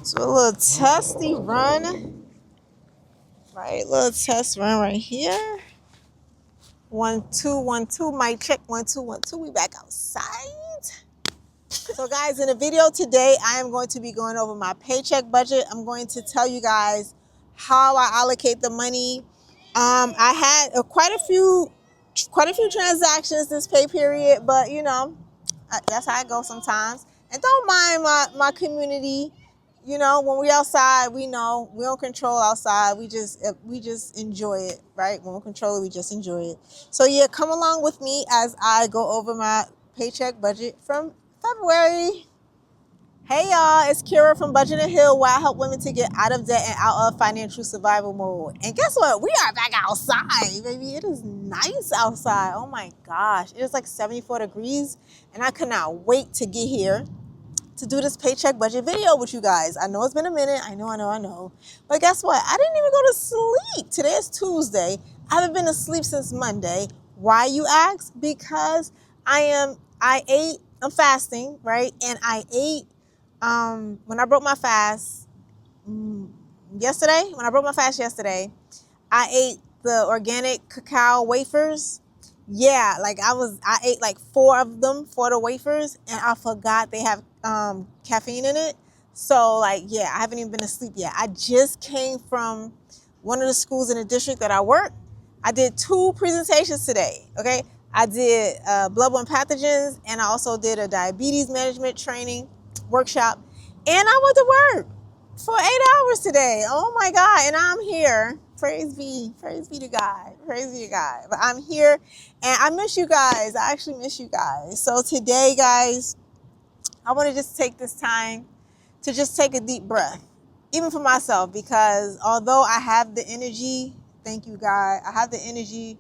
So a little testy run. Right, little test run right here. 1 2 1 2. Mic check 1 2 1 2. We back outside. So guys, in the video today, I am going to be going over my paycheck budget. I'm going to tell you guys how I allocate the money. I had quite a few transactions this pay period, but you know, that's how I go sometimes. And don't mind my community. You know, when we outside, we know we don't control outside. We just enjoy it, right? When we control it, we just enjoy it. So yeah, come along with me as I go over my paycheck budget from February. Hey y'all, it's Kira from Budget and Hill, where I help women to get out of debt and out of financial survival mode. And guess what? We are back outside, baby. It is nice outside. Oh my gosh. It is like 74 degrees, and I cannot wait to get here to do this paycheck budget video with you guys. I know it's been a minute. I know. But guess what? I didn't even go to sleep. Today is Tuesday. I haven't been asleep since Monday. Why, you ask? Because I'm fasting, right? And I ate when I broke my fast yesterday, I ate the organic cacao wafers. Yeah, like I ate like 4 of them, 4 of the wafers, and I forgot they have caffeine in it. So like, yeah, I haven't even been asleep yet. I just came from one of the schools in the district that I work. I did 2 presentations today, okay? I did Bloodborne Pathogens, and I also did a diabetes management training workshop, and I went to work for 8 hours today. Oh my God, and I'm here. Praise be to God. But I'm here, and I miss you guys. I actually miss you guys. So today, guys, I want to just take this time to just take a deep breath, even for myself, because although I have the energy, thank you, God, I have the energy.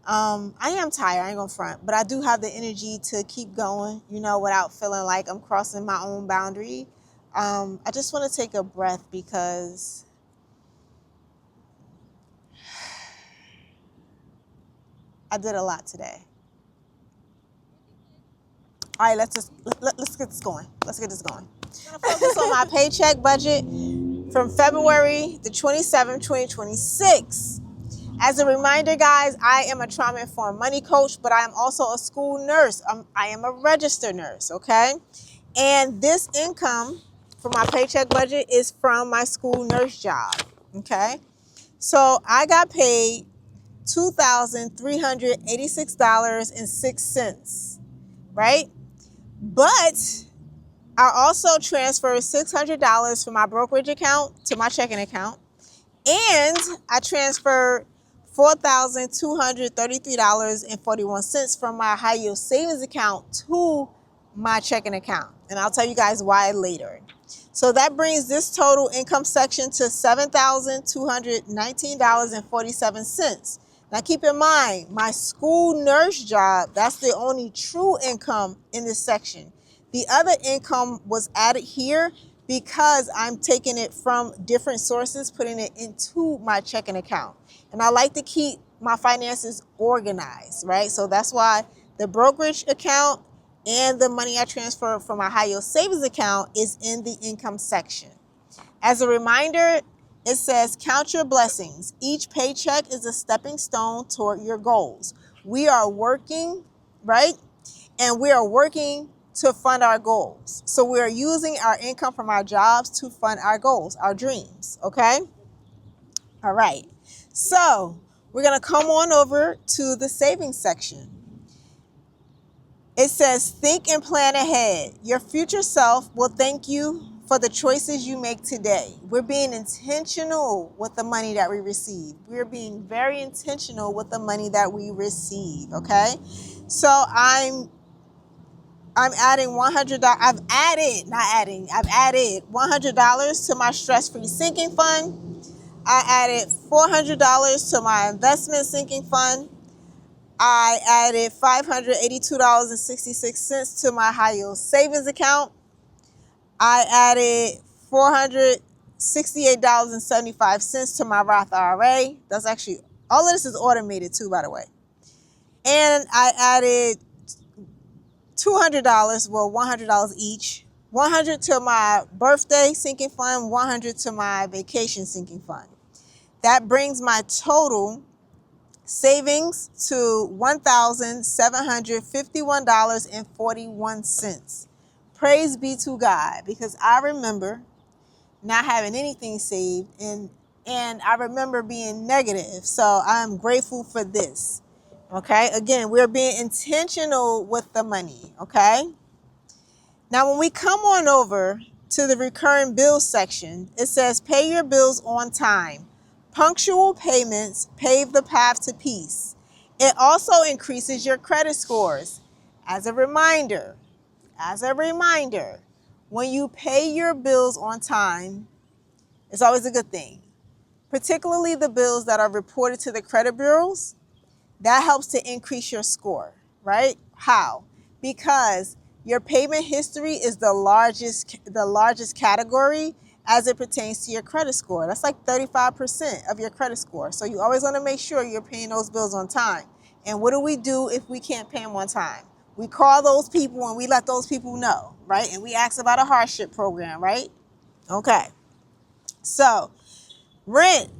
I am tired, I ain't gonna front, but I do have the energy to keep going, you know, without feeling like I'm crossing my own boundary. I just want to take a breath because I did a lot today. All right, let's get this going. I'm gonna focus on my paycheck budget from February the 27th, 2026. As a reminder, guys, I am a trauma-informed money coach, but I am also a school nurse. I am a registered nurse, okay? And this income for my paycheck budget is from my school nurse job, okay? So I got paid $2,386.06, right? But I also transferred $600 from my brokerage account to my checking account, and I transferred $4,233.41 from my high yield savings account to my checking account. And I'll tell you guys why later. So that brings this total income section to $7,219.47. Now keep in mind, my school nurse job, that's the only true income in this section. The other income was added here because I'm taking it from different sources, putting it into my checking account. And I like to keep my finances organized, right? So that's why the brokerage account and the money I transfer from my high yield savings account is in the income section. As a reminder, it says, count your blessings. Each paycheck is a stepping stone toward your goals. We are working, right? And we are working to fund our goals. So we are using our income from our jobs to fund our goals, our dreams, okay? All right. So we're going to come on over to the savings section. It says, think and plan ahead. Your future self will thank you for the choices you make today. We're being intentional with the money that we receive. We're being very intentional with the money that we receive, okay? So I'm adding $100. I've added $100 to my stress-free sinking fund. I added $400 to my investment sinking fund. I added $582.66 to my high yield savings account. I added $468.75 to my Roth IRA. That's actually, all of this is automated too, by the way. And I added $200, well, $100 each 100 to my birthday sinking fund, 100 to my vacation sinking fund. That brings my total savings to $1,751.41. Praise be to God, because I remember not having anything saved, and I remember being negative. So I'm grateful for this. Okay, again, we're being intentional with the money. Okay, now when we come on over to the recurring bills section, it says pay your bills on time. Punctual payments pave the path to peace. It also increases your credit scores. As a reminder, when you pay your bills on time, it's always a good thing, particularly the bills that are reported to the credit bureaus. That helps to increase your score, right? How? Because your payment history is the largest category as it pertains to your credit score. That's like 35% of your credit score. So you always want to make sure you're paying those bills on time. And what do we do if we can't pay them on time? We call those people and we let those people know, right? And we ask about a hardship program, right? Okay. So rent,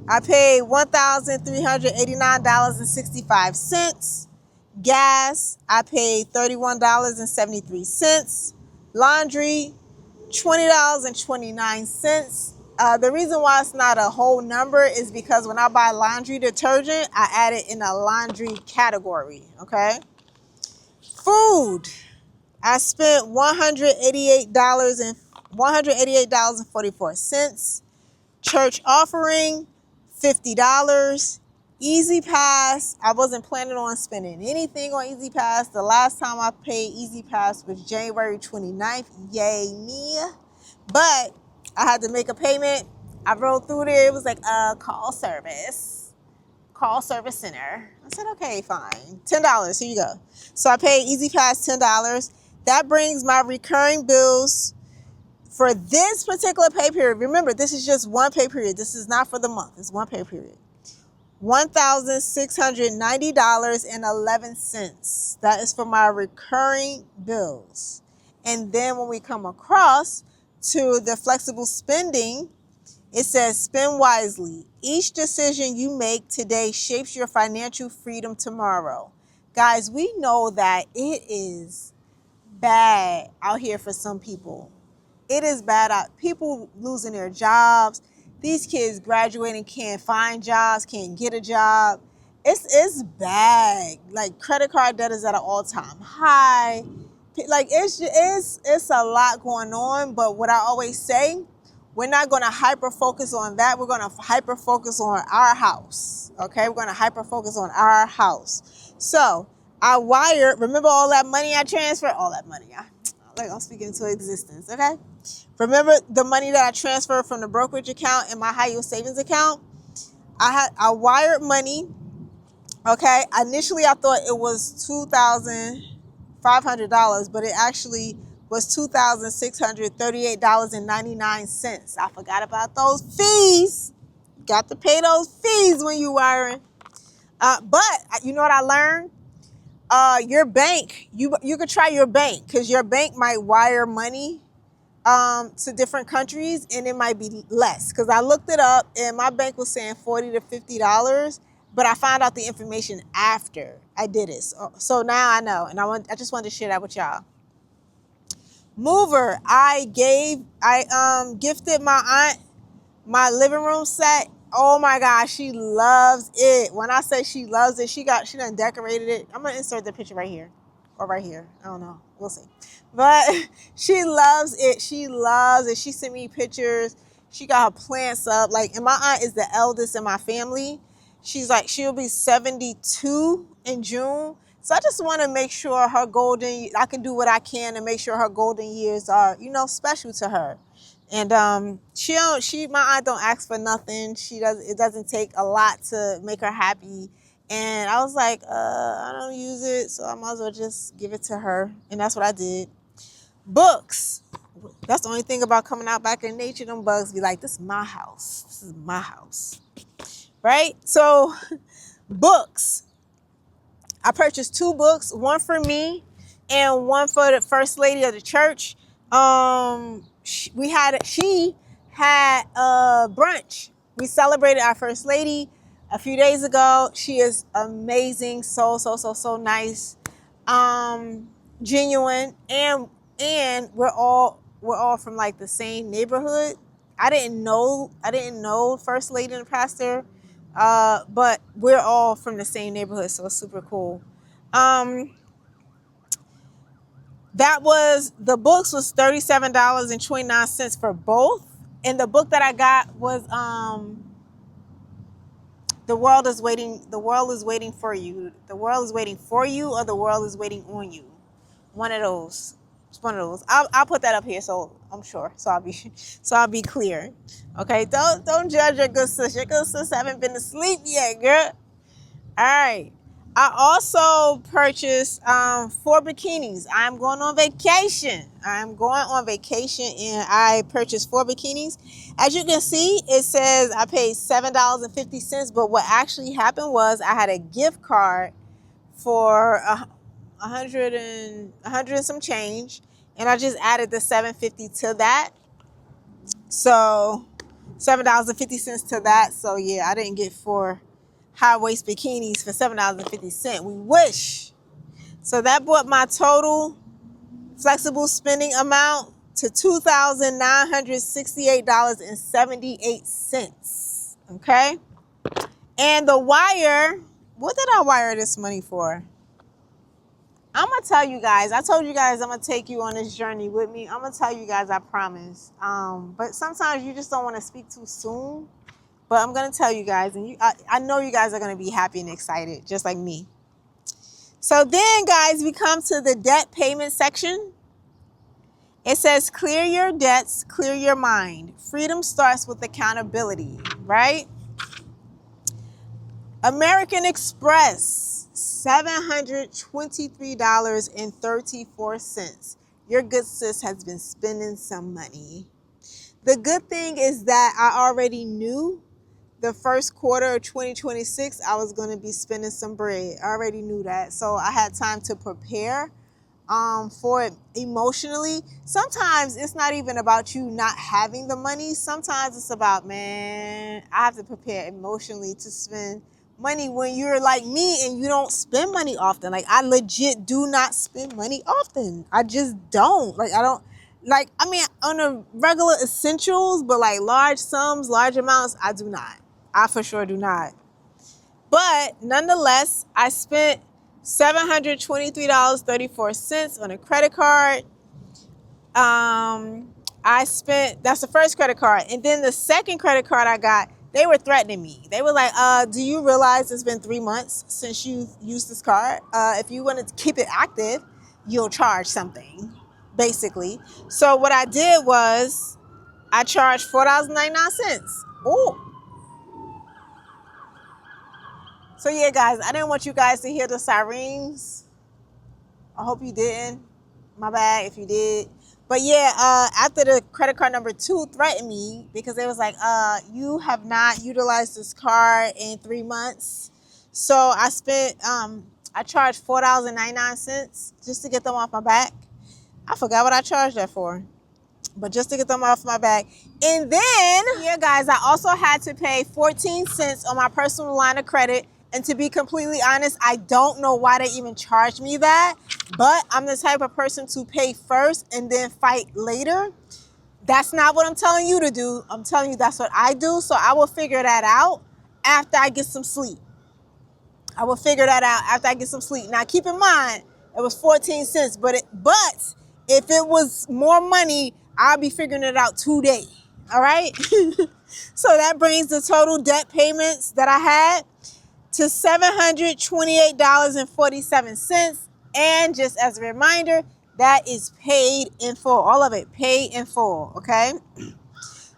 I paid $1,389.65. Gas, I paid $31.73. Laundry, $20.29. The reason why it's not a whole number is because when I buy laundry detergent, I add it in a laundry category, okay? Food, I spent $188.44. Church offering, $50. Easy Pass, I wasn't planning on spending anything on Easy Pass. The last time I paid Easy Pass was January 29th. Yay me. But I had to make a payment. I rode through there. It was like a call service center. I said, okay, fine. $10. Here you go. So I paid Easy Pass $10. That brings my recurring bills for this particular pay period. Remember, this is just one pay period. This is not for the month. It's one pay period. $1,690.11. That is for my recurring bills. And then when we come across to the flexible spending, it says spend wisely. Each decision you make today shapes your financial freedom tomorrow. Guys, we know that it is bad out here for some people. It is bad out. People losing their jobs. These kids graduating can't find jobs, can't get a job. It's bad. Like credit card debt is at an all-time high. Like it's a lot going on. But what I always say, we're not going to hyper focus on that. We're going to hyper focus on our house. Okay, we're going to hyper focus on our house. So I wired. Remember all that money I transferred? All that money. I'm speaking into existence. Okay. Remember the money that I transferred from the brokerage account and my high yield savings account? I wired money. Okay. Initially, I thought it was $2,500, but it actually was $2,638.99. I forgot about those fees. Got to pay those fees when you wiring. But you know what I learned? Your bank, you could try your bank, because your bank might wire money to different countries and it might be less. Because I looked it up and my bank was saying $40 to $50, but I found out the information after I did it. So now I know, and I just wanted to share that with y'all. Mover, I gifted my aunt my living room set. Oh my gosh, she loves it. When I say she loves it, she done decorated it. I'm gonna insert the picture right here or right here. I don't know. We'll see. But she loves it. She loves it. She sent me pictures. She got her plants up. Like, and my aunt is the eldest in my family. She'll be 72 in June. So I just want to make sure I can do what I can to make sure her golden years are, special to her. And my aunt don't ask for nothing. It doesn't take a lot to make her happy. And I was like, I don't use it, so I might as well just give it to her. And that's what I did. Books. That's the only thing about coming out back in nature. Them bugs be like, this is my house. This is my house. Right? So, books. I purchased 2 books, one for me and one for the first lady of the church. She had a brunch. We celebrated our first lady a few days ago. She is amazing, so nice, genuine, and we're all from like the same neighborhood. I didn't know first lady and pastor, but we're all from the same neighborhood, so it's super cool. Um, the books was $37.29 for both. And the book that I got was The World is Waiting for You. The World is Waiting for You, or The World is Waiting on You. One of those. It's one of those. I'll put that up here, so I'm sure. So I'll be clear. Okay, don't judge your good sis. Your good sis haven't been to sleep yet, girl. All right. I also purchased 4 bikinis. I'm going on vacation. And I purchased 4 bikinis. As you can see, it says I paid $7.50. But what actually happened was I had a gift card for a hundred and some change, and I just added the $7.50 to that. So $7.50 to that. So yeah, I didn't get 4 high-waist bikinis for $7.50. We wish. So that brought my total flexible spending amount to $2,968.78. Okay? And the wire, what did I wire this money for? I'm going to tell you guys. I told you guys I'm going to take you on this journey with me. I'm going to tell you guys, I promise. But sometimes you just don't want to speak too soon. But I'm going to tell you guys, and I know you guys are going to be happy and excited, just like me. So then, guys, we come to the debt payment section. It says, clear your debts, clear your mind. Freedom starts with accountability, right? American Express, $723.34. Your good sis has been spending some money. The good thing is that I already knew the first quarter of 2026, I was going to be spending some bread. I already knew that. So I had time to prepare for it emotionally. Sometimes it's not even about you not having the money. Sometimes it's about, man, I have to prepare emotionally to spend money when you're like me and you don't spend money often. Like, I legit do not spend money often. I just don't. I mean, on a regular essentials, but like large sums, large amounts, I do not. I for sure do not. But nonetheless, I spent $723.34 on a credit card. That's the first credit card. And then the second credit card I got, they were threatening me. They were like, do you realize it's been 3 months since you've used this card? If you want to keep it active, you'll charge something, basically. So what I did was I charged $4.99. Oh. So yeah, guys, I didn't want you guys to hear the sirens. I hope you didn't. My bad if you did. But yeah, after the credit card number 2 threatened me because they was like, you have not utilized this card in 3 months. So I charged $4.99 just to get them off my back. I forgot what I charged that for, but just to get them off my back. And then, yeah, guys, I also had to pay 14 cents on my personal line of credit. And to be completely honest, I don't know why they even charged me that. But I'm the type of person to pay first and then fight later. That's not what I'm telling you to do. I'm telling you that's what I do. So I will figure that out after I get some sleep. Now, keep in mind, it was 14 cents. But if it was more money, I'll be figuring it out today. All right? So that brings the total debt payments that I had to $728.47. And just as a reminder, that is paid in full. All of it paid in full, okay?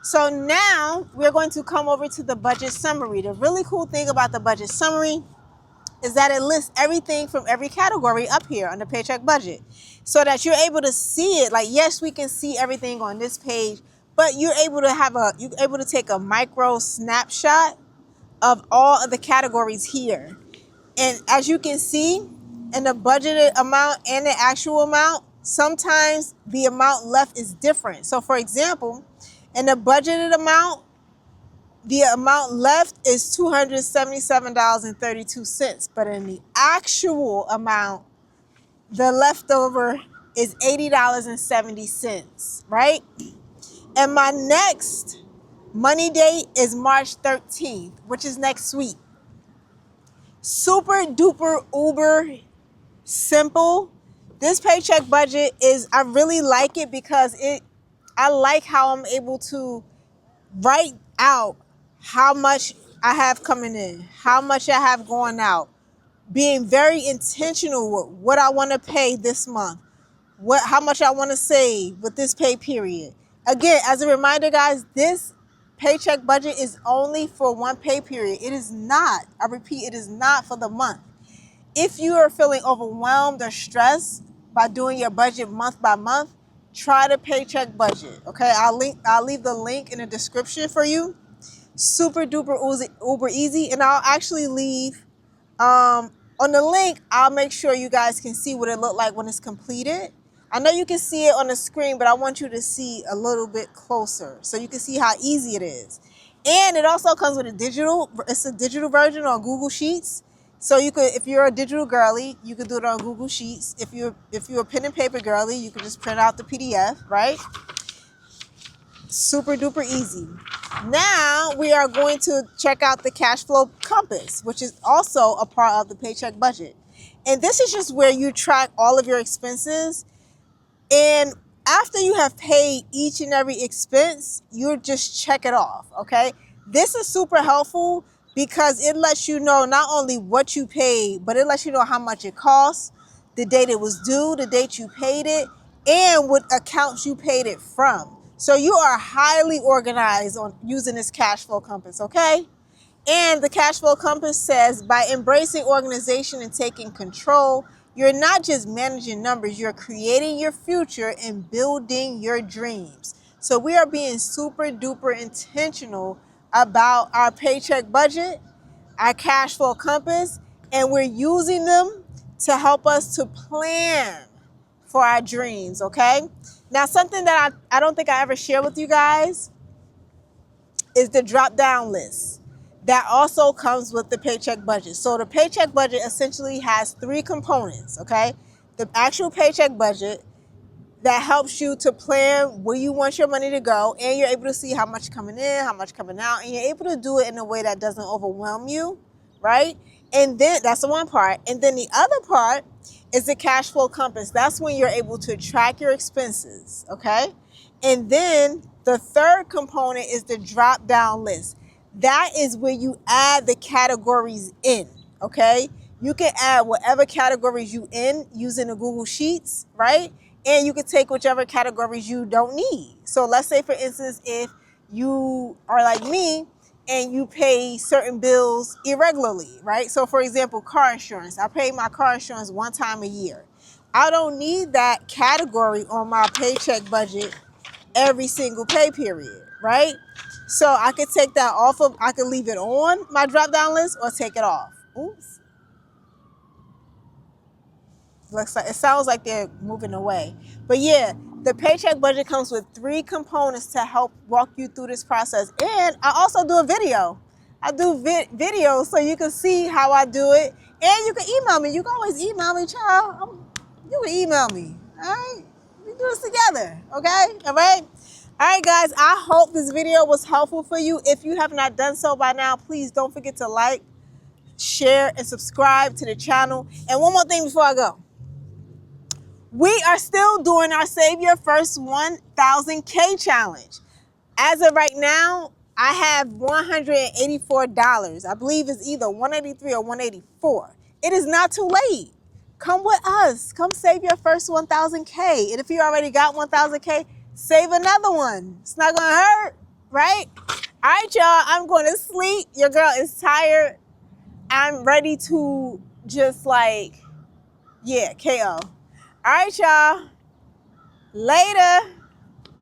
So now we're going to come over to the budget summary. The really cool thing about the budget summary is that it lists everything from every category up here on the Paycheck budget so that you're able to see it. Like, yes, we can see everything on this page, but you're able to take a micro snapshot of all of the categories here. And as you can see, in the budgeted amount and the actual amount, sometimes the amount left is different. So for example, in the budgeted amount, the amount left is $277.32. But in the actual amount, the leftover is $80.70, right? And my next money date is March 13th, which is next week. Super duper uber simple. This paycheck budget I really like it because I like how I'm able to write out how much I have coming in, how much I have going out, being very intentional with what I want to pay this month, how much I want to save with this pay period. Again, as a reminder, guys, this paycheck budget is only for one pay period. It is not, I repeat, it is not for the month. If you are feeling overwhelmed or stressed by doing your budget month by month, try the paycheck budget. Okay, I'll leave the link in the description for you. Super duper uber easy, and I'll actually leave on the link. I'll make sure you guys can see what it looked like when it's completed. I know you can see it on the screen, but I want you to see a little bit closer so you can see how easy it is. And it also comes with it's a digital version on Google Sheets. So you could, if you're a digital girly, you could do it on Google Sheets. If you're a pen and paper girly, you could just print out the PDF, right? Super duper easy. Now we are going to check out the cash flow compass, which is also a part of the paycheck budget. And this is just where you track all of your expenses. And after you have paid each and every expense, you just check it off, okay? This is super helpful because it lets you know not only what you paid, but it lets you know how much it costs, the date it was due, the date you paid it, and what accounts you paid it from. So you are highly organized on using this cash flow compass, okay? And the cash flow compass says, by embracing organization and taking control, you're not just managing numbers, you're creating your future and building your dreams. So we are being super duper intentional about our paycheck budget, our cash flow compass, and we're using them to help us to plan for our dreams, okay? Now, something that I don't think I ever shared with you guys is the drop-down list. That also comes with the paycheck budget. So the paycheck budget essentially has three components, okay? The actual paycheck budget that helps you to plan where you want your money to go, and you're able to see how much coming in, how much coming out, and you're able to do it in a way that doesn't overwhelm you, right? And then that's the one part. And then the other part is the cash flow compass. That's when you're able to track your expenses, okay? And then the third component is the drop down list. That is where you add the categories in, okay? You can add whatever categories you in using the Google Sheets, right? And you can take whichever categories you don't need. So let's say, for instance, if you are like me and you pay certain bills irregularly, right? So for example, car insurance. I pay my car insurance one time a year. I don't need that category on my paycheck budget every single pay period, right? So I could take that off of, I could leave it on my drop down list or take it off. Oops. Looks like, it sounds like they're moving away. But yeah, the paycheck budget comes with three components to help walk you through this process. And I also do a video. I do videos so you can see how I do it. And you can email me. You can always email me, child. You can email me. All right? We do this together. Okay? All right? All right, guys. I hope this video was helpful for you. If you have not done so by now, please don't forget to like, share, and subscribe to the channel. And one more thing before I go. We are still doing our Save Your First 1,000K challenge. As of right now, I have $184. I believe it's either 183 or 184. It is not too late. Come with us. Come save your first 1,000K. And if you already got 1,000K, save another one. It's not going to hurt, right? All right, y'all. I'm going to sleep. Your girl is tired. I'm ready to just KO. All right, y'all. Later.